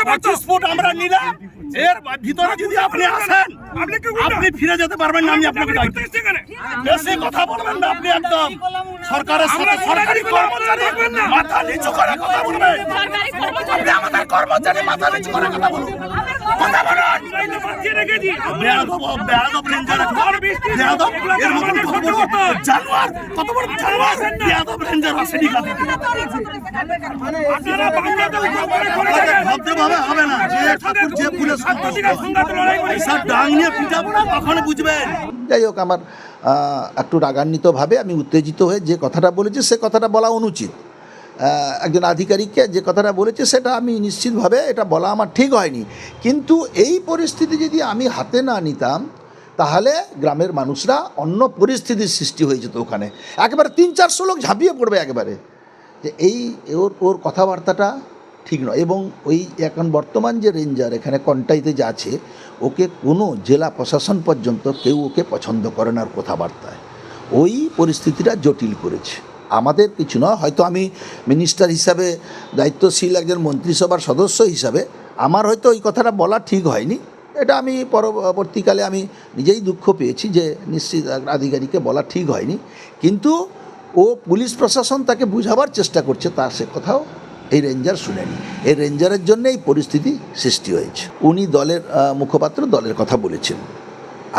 25 foot আমরা নিলাম, এর ভিতরে যদি আপনি আসেন আপনি ফিরে যেতে পারবেন না। আমি আপনাকে বেশি কথা বলবেন না, আপনি একদম সরকারের সাথে সরকারি কর্মচারী মাথা নিচু করে কথা বলবেন। আপনি আমাদের কর্মচারী মাথা নিচু করে কথা বলুন, কথা বলুন। বেয়াদব রেঞ্জার, বেয়াদব এর মতন কত বড় জানোয়ার, কত বড় জানোয়ার বেয়াদব রেঞ্জার আসেনি কাছে। ভদ্রভাবে হবে না, যে ঠাকুর যে ফুলে সব ডাং নিয়ে পিটাবো না, কখনো বুঝবেন। যাই হোক, আমার একটু রাগান্বিতভাবে আমি উত্তেজিত হয়ে যে কথাটা বলেছি সে কথাটা বলা অনুচিত। একজন আধিকারিককে যে কথাটা বলেছে সেটা আমি নিশ্চিতভাবে এটা বলা আমার ঠিক হয়নি। কিন্তু এই পরিস্থিতি যদি আমি হাতে না নিতাম তাহলে গ্রামের মানুষরা অন্য পরিস্থিতির সৃষ্টি হয়ে যেত। ওখানে একেবারে 300-400 লোক ঝাঁপিয়ে পড়বে একেবারে, যে এই ওর কথাবার্তাটা ঠিক নয়। এবং ওই এখন বর্তমান যে রেঞ্জার এখানে কন্টাইতে যে আছে, ওকে কোনো জেলা প্রশাসন পর্যন্ত কেউ ওকে পছন্দ করে না কথাবার্তায়। ওই পরিস্থিতিটা জটিল করেছে। আমাদের কিছু নয়, হয়তো আমি মিনিস্টার হিসাবে দায়িত্বশীল একজন মন্ত্রিসভার সদস্য হিসাবে আমার হয়তো ওই কথাটা বলা ঠিক হয়নি। এটা আমি পরবর্তীকালে আমি নিজেই দুঃখ পেয়েছি যে নিশ্চিত আধিকারিককে বলা ঠিক হয়নি। কিন্তু ও পুলিশ প্রশাসন তাকে বুঝাবার চেষ্টা করছে, তার সে কথাও এই রেঞ্জার শুনেনি। এই রেঞ্জারের জন্য এই পরিস্থিতি সৃষ্টি হয়েছে। উনি দলের মুখপাত্র, দলের কথা বলেছেন।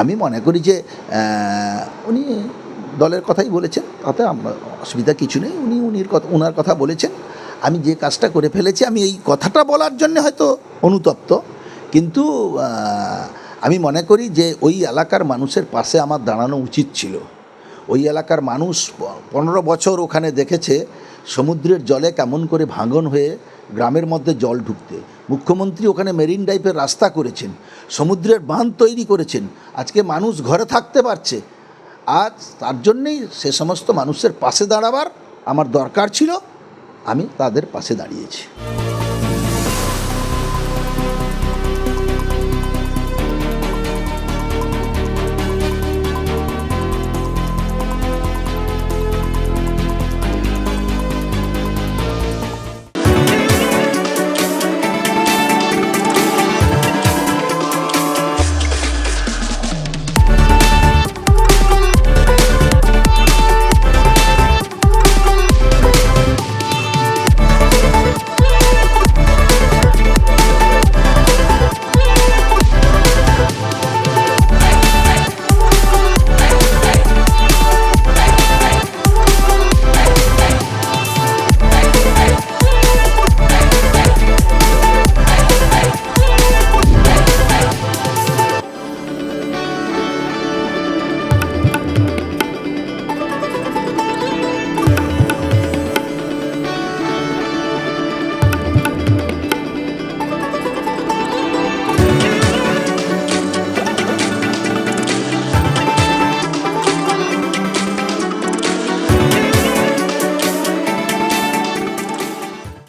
আমি মনে করি যে উনি দলের কথাই বলেছেন, তাতে অসুবিধা কিছু নেই। ওনার কথা বলেছেন। আমি যে কাজটা করে ফেলেছি, আমি এই কথাটা বলার জন্য হয়তো অনুতপ্ত, কিন্তু আমি মনে করি যে ওই এলাকার মানুষের পাশে আমার দাঁড়ানো উচিত ছিল। ওই এলাকার মানুষ 15 বছর ওখানে দেখেছে সমুদ্রের জলে কেমন করে ভাঙন হয়ে গ্রামের মধ্যে জল ঢুকতে। মুখ্যমন্ত্রী ওখানে মেরিন ড্রাইভের রাস্তা করেছেন, সমুদ্রের বাঁধ তৈরি করেছেন। আজকে মানুষ ঘরে থাকতে পারছে। আজ তার জন্যেই সে সমস্ত মানুষের পাশে দাঁড়াবার আমার দরকার ছিল, আমি তাদের পাশে দাঁড়িয়েছি।